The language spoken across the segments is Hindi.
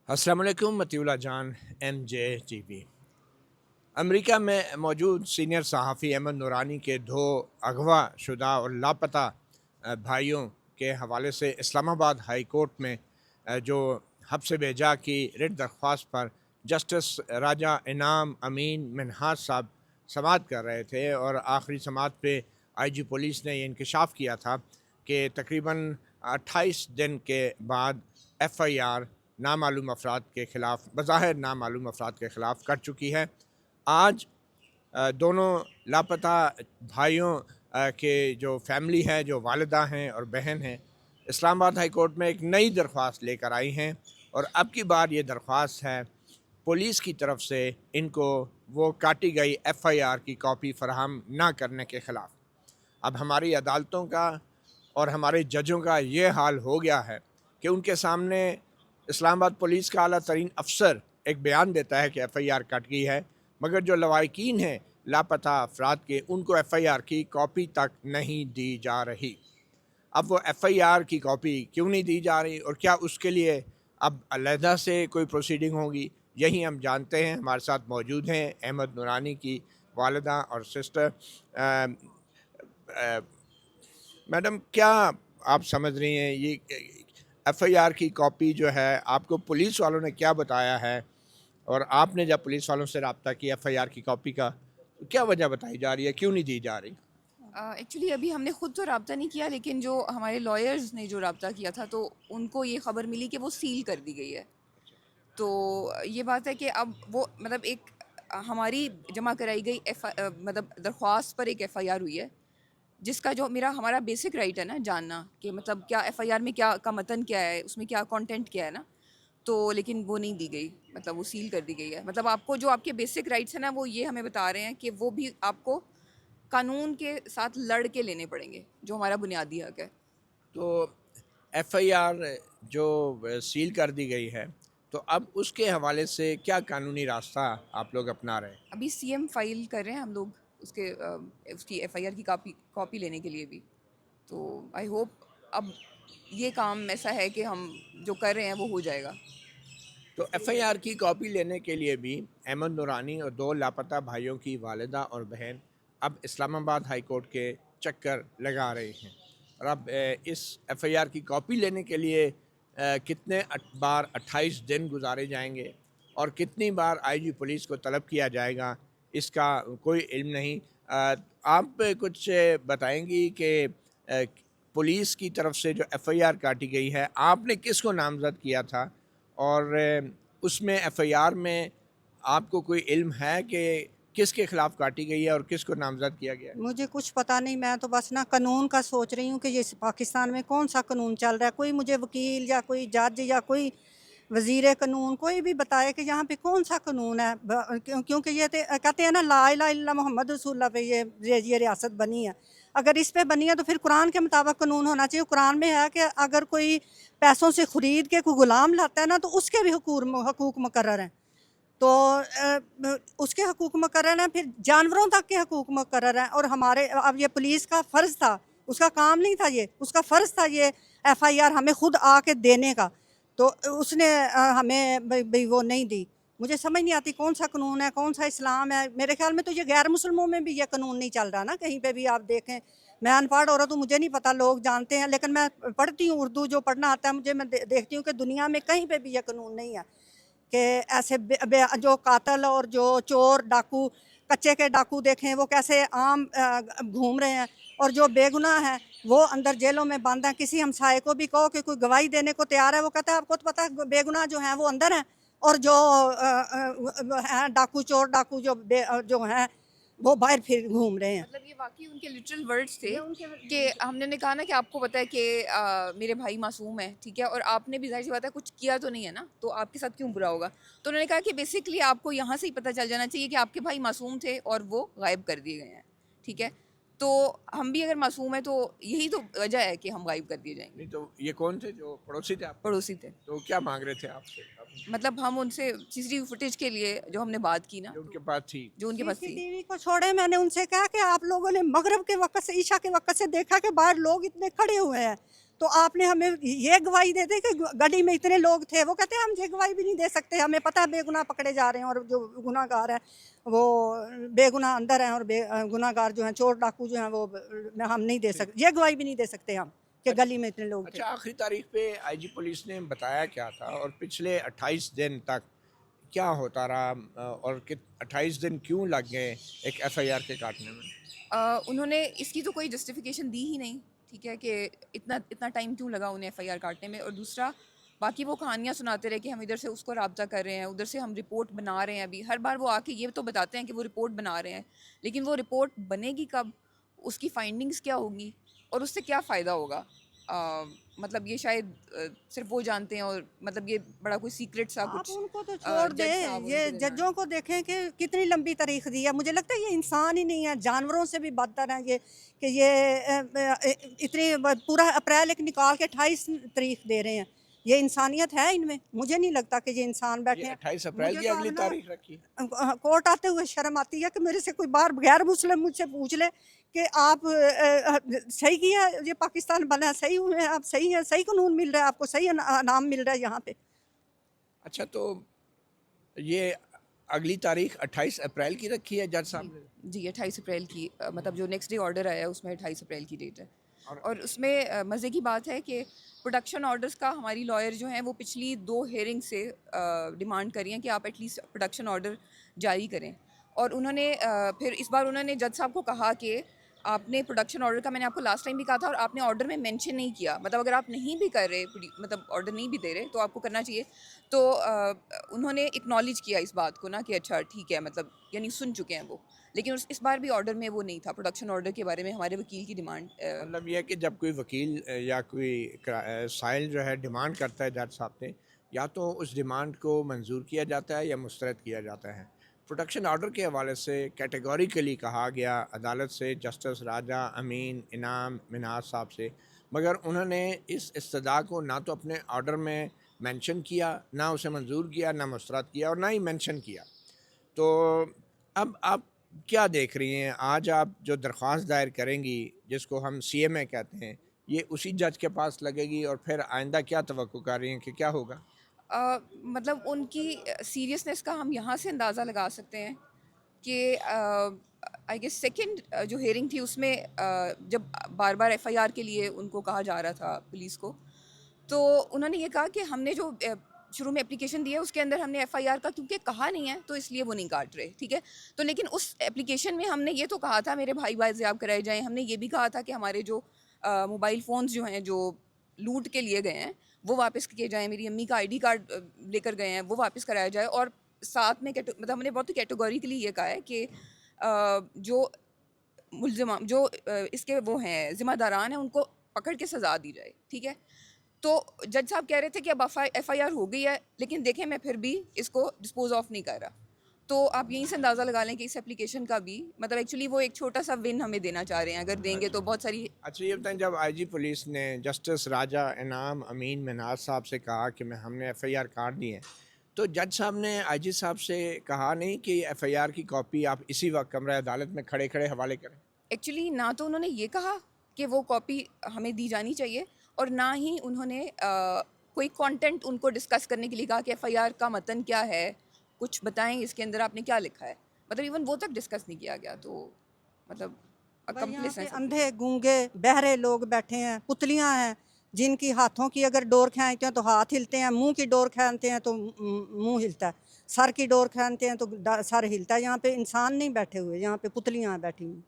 अस्सलाम वालेकुम मतीउल्लाह जान MJ TV। अमेरिका में मौजूद सीनियर सहाफ़ी अहमद नूरानी के दो अगवा शुदा और लापता भाइयों के हवाले से इस्लामाबाद हाई कोर्ट में जो हब्स भेजा की रिट दरख्वास्त पर जस्टिस राजा इनाम अमीन मिनहाज साहब समाअत कर रहे थे और आखिरी समाअत पे IG पुलिस ने ये इंकशाफ किया था कि तकरीबन 28 दिन के बाद FIR नामालूम अफराद के ख़िलाफ़ बज़ाहिर नामालूम अफराद के ख़िलाफ़ कर चुकी है। आज दोनों लापता भाइयों के जो फैमिली है, जो वालिदा हैं और बहन हैं, इस्लामाबाद हाई कोर्ट में एक नई दरख्वास्त लेकर आई हैं और अब की बार ये दरख्वास्त है पुलिस की तरफ से इनको वो काटी गई FIR की कॉपी फ़राहम ना करने के ख़िलाफ़। अब हमारी अदालतों का और हमारे जजों का ये हाल हो गया है कि उनके सामने इस्लामाबाद पुलिस का आला तरीन अफसर एक बयान देता है कि FIR कट गई है, मगर जो लवाहिकीन हैं लापता अफराद के, उनको FIR की कॉपी तक नहीं दी जा रही। अब वो FIR की कॉपी क्यों नहीं दी जा रही और क्या उसके लिए अब अलहदा से कोई प्रोसीडिंग होगी, यही हम जानते हैं। हमारे साथ मौजूद हैं अहमद नूरानी की वालिदा और सिस्टर। मैडम, क्या आप समझ रही हैं ये FIR की कॉपी जो है आपको पुलिस वालों ने क्या बताया है, और आपने जब पुलिस वालों से रब्ता किया FIR की कॉपी का, तो क्या वजह बताई जा रही है, क्यों नहीं दी जा रही? एक्चुअली अभी हमने ख़ुद तो रब्ता नहीं किया, लेकिन जो हमारे लॉयर्स ने जो रब्ता किया था तो उनको ये ख़बर मिली कि वो सील कर दी गई है। तो ये बात है कि अब वो मतलब एक हमारी जमा कराई गई मतलब दरख्वास्त पर एक FIR हुई है, जिसका जो हमारा बेसिक राइट है ना जानना कि मतलब क्या FIR में क्या का मतन क्या है, उसमें क्या कंटेंट क्या है ना, तो लेकिन वो नहीं दी गई, मतलब वो सील कर दी गई है। मतलब आपको जो आपके बेसिक राइट्स हैं ना, वो ये हमें बता रहे हैं कि वो भी आपको कानून के साथ लड़ के लेने पड़ेंगे, जो हमारा बुनियादी हक है। तो FIR जो सील कर दी गई है, तो अब उसके हवाले से क्या कानूनी रास्ता आप लोग अपना रहे हैं? अभी CM फाइल कर रहे हैं हम लोग उसकी FIR की कॉपी लेने के लिए भी। तो आई होप अब ये काम ऐसा है कि हम जो कर रहे हैं वो हो जाएगा। तो FIR की कॉपी लेने के लिए भी अहमद नूरानी और दो लापता भाइयों की वालिदा और बहन अब इस्लामाबाद हाई कोर्ट के चक्कर लगा रहे हैं। और अब इस FIR की कॉपी लेने के लिए कितने बार 28 दिन गुजारे जाएंगे और कितनी बार IG पुलिस को तलब किया जाएगा, इसका कोई इल्म नहीं। आप कुछ बताएंगी कि पुलिस की तरफ से जो FIR काटी गई है, आपने किसको नामजद किया था, और उसमें FIR में आपको कोई इल्म है कि किसके खिलाफ काटी गई है और किसको नामजद किया गया है? मुझे कुछ पता नहीं, मैं तो बस ना कानून का सोच रही हूँ कि ये पाकिस्तान में कौन सा कानून चल रहा है। कोई मुझे वकील या कोई जज या कोई वजीर कानून कोई भी बताए कि यहाँ पे कौन सा कानून है। क्योंकि ये कहते हैं ना, ला इलाहा इल्लल्लाह मोहम्मद रसूलुल्लाह पे ये रियासत बनी है। अगर इस पे बनी है तो फिर कुरान के मुताबिक कानून होना चाहिए। कुरान में है कि अगर कोई पैसों से खरीद के कोई गुलाम लाता है ना, तो उसके भी हकूक मुकर्रर हैं। तो उसके हकूक मुकर्रर हैं, फिर जानवरों तक के हकूक मुकर्रर हैं। और हमारे अब ये पुलिस का फ़र्ज़ था, उसका काम नहीं था ये, उसका फ़र्ज़ था ये FIR हमें खुद आके देने का। तो उसने हमें भाई वो नहीं दी। मुझे समझ नहीं आती कौन सा कानून है, कौन सा इस्लाम है। मेरे ख्याल में तो ये गैर मुसलमानों में भी ये कानून नहीं चल रहा ना, कहीं पे भी आप देखें। मैं अनपढ़ औरत हूँ, मुझे नहीं पता, लोग जानते हैं, लेकिन मैं पढ़ती हूँ उर्दू, जो पढ़ना आता है मुझे। मैं देखती हूँ कि दुनिया में कहीं पे भी ये कानून नहीं है कि ऐसे जो कातल और जो चोर डाकू, कच्चे के डाकू देखें वो कैसे आम घूम रहे हैं, और जो बेगुनाह हैं वो अंदर जेलों में बंद हैं। किसी हमसाये को भी कहो कि कोई गवाही देने को तैयार है, वो कहता है आपको तो पता है बेगुनाह जो हैं वो अंदर हैं, और जो हैं डाकू चोर डाकू जो हैं वो बाहर फिर घूम रहे हैं। मतलब ये वाकई उनके लिटरल वर्ड्स थे ये उनके कि हमने कहा ना कि आपको पता है कि मेरे भाई मासूम है, ठीक है, और आपने भी जाहिर सी बात है कुछ किया तो नहीं है ना, तो आपके साथ क्यों बुरा होगा। तो उन्होंने कहा कि बेसिकली आपको यहाँ से ही पता चल जाना चाहिए कि आपके भाई मासूम थे और वो गायब कर दिए गए हैं, ठीक है। तो हम भी अगर मासूम है तो यही तो वजह है कि हम गायब कर दिए जाएंगे। नहीं तो ये कौन थे जो पड़ोसी थे आपके? पड़ोसी थे। तो क्या मांग रहे थे आपसे मतलब हम उनसे CCTV फुटेज के लिए जो हमने बात की ना, जो उनके पास थी? जो उनके पास थी। CCTV को छोड़े, मैंने उनसे कहा कि आप लोगों ने मगरब के वक्त से, ईशा के वक्त से देखा कि बाहर लोग इतने खड़े हुए हैं, तो आपने हमें ये गवाही दे दी कि गाड़ी में इतने लोग थे। वो कहते हैं हम ये गवाही भी नहीं दे सकते, हमें पता है बेगुनाह पकड़े जा रहे हैं और जो गुनाहगार है वो बेगुनाह अंदर हैं और गुनाहगार जो हैं चोर डाकू जो हैं वो हम नहीं दे सकते, ये गवाही भी नहीं दे सकते हम कि गली में इतने लोग थे। अच्छा, आखिरी तारीख पे आईजी पुलिस ने बताया क्या था और पिछले 28 दिन तक क्या होता रहा, और 28 दिन क्यों लग गए एक एफआईआर के काटने में? उन्होंने इसकी तो कोई जस्टिफिकेशन दी ही नहीं, ठीक है, कि इतना इतना टाइम क्यों लगा उन्हें एफआईआर काटने में। और दूसरा, बाकी वो कहानियाँ सुनाते रहे कि हम इधर से उसको राब्ता कर रहे हैं, उधर से हम रिपोर्ट बना रहे हैं। अभी हर बार वो आके ये तो बताते हैं कि वो रिपोर्ट बना रहे हैं, लेकिन वो रिपोर्ट बनेगी कब, उसकी फाइंडिंग्स क्या होगी और उससे क्या फ़ायदा होगा? मतलब ये शायद सिर्फ वो जानते हैं, और मतलब ये बड़ा कोई सीक्रेट सा आप कुछ उनको तो छोड़ जज साहब दें, ये उनके दरमियान। जजों को देखें कि कितनी लंबी तारीख दी है। मुझे लगता है ये इंसान ही नहीं है, जानवरों से भी बदतर है ये, कि ये इतनी पूरा अप्रैल एक निकाल के 28 तारीख दे रहे हैं। ये इंसानियत है इनमें? मुझे नहीं लगता कि ये इंसान बैठे ये हैं। 28 अप्रैल मुझे की तो अगली अब ना तारीख रखी है। कोर्ट आते हुए शर्म आती है कि मेरे से कोई बार गैर मुस्लिम मुझसे पूछ ले कि आप सही किया, ये पाकिस्तान बना, सही हुए हैं आप, सही है, सही कानून मिल रहा है आपको, सही नाम मिल रहा है यहाँ पे। अच्छा, तो ये अगली तारीख 28 अप्रैल की रखी है जज साहब ने? जी 28 अप्रैल की, मतलब जो नेक्स्ट डे ऑर्डर आया है उसमें 28 अप्रैल की डेट है। और और उसमें मज़े की बात है कि प्रोडक्शन ऑर्डर्स का हमारी लॉयर जो हैं वो पिछली 2 हेयरिंग से डिमांड करी हैं कि आप एटलीस्ट प्रोडक्शन ऑर्डर जारी करें। और उन्होंने फिर इस बार उन्होंने जज साहब को कहा कि आपने प्रोडक्शन ऑर्डर का, मैंने आपको लास्ट टाइम भी कहा था और आपने ऑर्डर में मेंशन नहीं किया, मतलब अगर आप नहीं भी कर रहे, मतलब ऑर्डर नहीं भी दे रहे तो आपको करना चाहिए। तो उन्होंने एक्नॉलेज किया इस बात को ना कि अच्छा ठीक है, मतलब यानी सुन चुके हैं वो। लेकिन इस बार भी ऑर्डर में वो नहीं था, प्रोडक्शन ऑर्डर के बारे में हमारे वकील की डिमांड। मतलब ये है कि जब कोई वकील या कोई साइल जो है डिमांड करता है जज साहब से, या तो उस डिमांड को मंजूर किया जाता है या मुस्तरद किया जाता है। प्रोटेक्शन ऑर्डर के हवाले से कैटेगोरिकली कहा गया अदालत से, जस्टिस राजा अमीन इनाम मिनाज साहब से, मगर उन्होंने इस इस्तदा को ना तो अपने ऑर्डर में मेंशन किया, ना उसे मंजूर किया, ना मुस्तरद किया और ना ही मेंशन किया। तो अब आप क्या देख रही हैं? आज आप जो दरख्वास्त दायर करेंगी, जिसको हम सीएमए कहते हैं, ये उसी जज के पास लगेगी और फिर आइंदा क्या तवक्को कर रही हैं कि क्या होगा? मतलब उनकी सीरियसनेस का हम यहाँ से अंदाज़ा लगा सकते हैं कि आई गेस सेकंड जो हेयरिंग थी उसमें जब बार बार एफआईआर के लिए उनको कहा जा रहा था पुलिस को, तो उन्होंने ये कहा कि हमने जो शुरू में एप्लीकेशन दी है उसके अंदर हमने एफआईआर का क्योंकि कहा नहीं है तो इसलिए वो नहीं काट रहे, ठीक है। तो लेकिन उस एप्लीकेशन में हमने ये तो कहा था मेरे भाई बाजियाब कराए जाएँ, हमने ये भी कहा था कि हमारे जो मोबाइल फ़ोन्स जो हैं जो लूट के लिए गए हैं वो वापस किए जाएँ, मेरी अम्मी का आईडी कार्ड लेकर गए हैं वो वापस कराया जाए। और साथ में मतलब हमने बहुत ही कैटेगोरिकली ये कहा है कि जो मुल्ज़िमा जो इसके वो हैं ज़िम्मेदारान हैं उनको पकड़ के सज़ा दी जाए, ठीक है। तो जज साहब कह रहे थे कि अब एफआईआर हो गई है, लेकिन देखें मैं फिर भी इसको डिस्पोज ऑफ नहीं कर रहा। तो आप यहीं से अंदाज़ा लगा लें कि इस एप्लीकेशन का भी मतलब एक्चुअली वो एक छोटा सा विन हमें देना चाह रहे हैं, अगर देंगे तो बहुत सारी। अच्छा, ये बताएं, जब आईजी पुलिस ने जस्टिस राजा इनाम अमीन मिनाज साहब से कहा कि हमने एफआईआर काट दी है, तो जज साहब ने आईजी साहब से कहा नहीं कि एफआईआर की कॉपी आप इसी वक्त कमरा अदालत में खड़े खड़े हवाले करें? एक्चुअली ना तो उन्होंने ये कहा कि वो कॉपी हमें दी जानी चाहिए, और ना ही उन्होंने कोई कंटेंट उनको डिस्कस करने के लिए कहा कि एफआईआर का मतन क्या है, कुछ बताएं इसके अंदर आपने क्या लिखा है, मतलब इवन वो तक डिस्कस नहीं किया गया। तो मतलब भाई यहाँ accomplice पे हैं सब। अंधे गूंगे बहरे लोग बैठे हैं, पुतलियाँ हैं जिनकी हाथों की अगर डोर खींचते हैं तो हाथ हिलते हैं, मुंह की डोर खींचते हैं तो मुंह हिलता है, सर की डोर खींचते हैं तो सर हिलता है। यहाँ पे इंसान नहीं बैठे हुए, यहाँ पे पुतलियाँ बैठी हुई,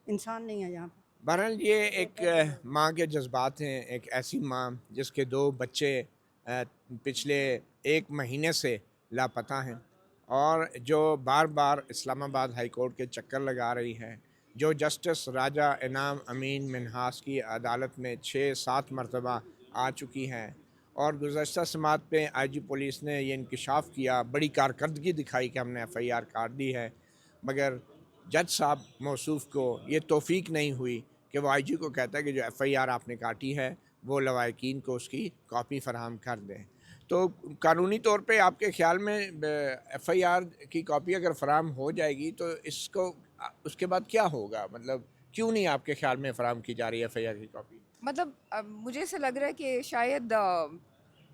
इंसान नहीं है यहाँ पे। बहरहाल ये एक माँ के जज्बात हैं, एक ऐसी माँ जिसके 2 बच्चे पिछले 1 महीने से लापता हैं और जो बार बार इस्लामाबाद हाई कोर्ट के चक्कर लगा रही है, जो जस्टिस राजा इनाम अमीन मिन्हास की अदालत में 6-7 मरतबा आ चुकी हैं। और गुज़श्ता समात पे आईजी पुलिस ने ये इंकशाफ किया, बड़ी कारकर्दगी दिखाई कि हमने एफआईआर काट दी है, मगर जज साहब मौसूफ़ को ये तौफीक नहीं हुई कि वो आईजी को कहता है कि जो एफआईआर आपने काटी है वो लवाकिन को उसकी कॉपी फ़राहम कर दें। तो कानूनी तौर पे आपके ख़्याल में एफआईआर की कॉपी अगर फ़राहम हो जाएगी तो इसको उसके बाद क्या होगा? मतलब क्यों नहीं आपके ख़्याल में फ़राहम की जा रही है एफआईआर की कॉपी? मतलब मुझे ऐसा लग रहा है कि शायद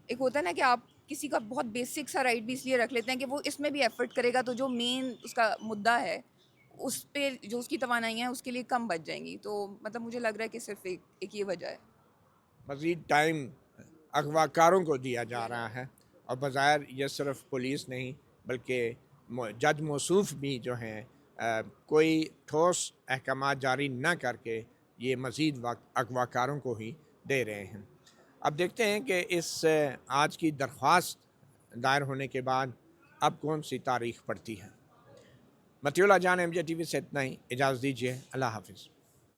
एक होता है ना कि आप किसी का बहुत बेसिक सा राइट भी इसलिए रख लेते हैं कि वो इसमें भी एफर्ट करेगा तो जो मेन उसका मुद्दा है उस पे जो उसकी तवानाइयाँ हैं उसके लिए कम बच जाएंगी। तो मतलब मुझे लग रहा है कि सिर्फ एक ये वजह है। मज़ीद टाइम अगवाकारों को दिया जा रहा है और बज़ाहिर ये सिर्फ पुलिस नहीं बल्कि जज मौसूफ भी जो हैं कोई ठोस अहकामात जारी न करके ये मज़ीद अगवाकारों को ही दे रहे हैं। अब देखते हैं कि इस आज की दरख्वास्त दायर होने के बाद अब कौन सी तारीख पड़ती है। मतियुल्लाह जान, MJ TV से इतना ही। इजाज़त दीजिए। अल्लाह हाफ़िज़।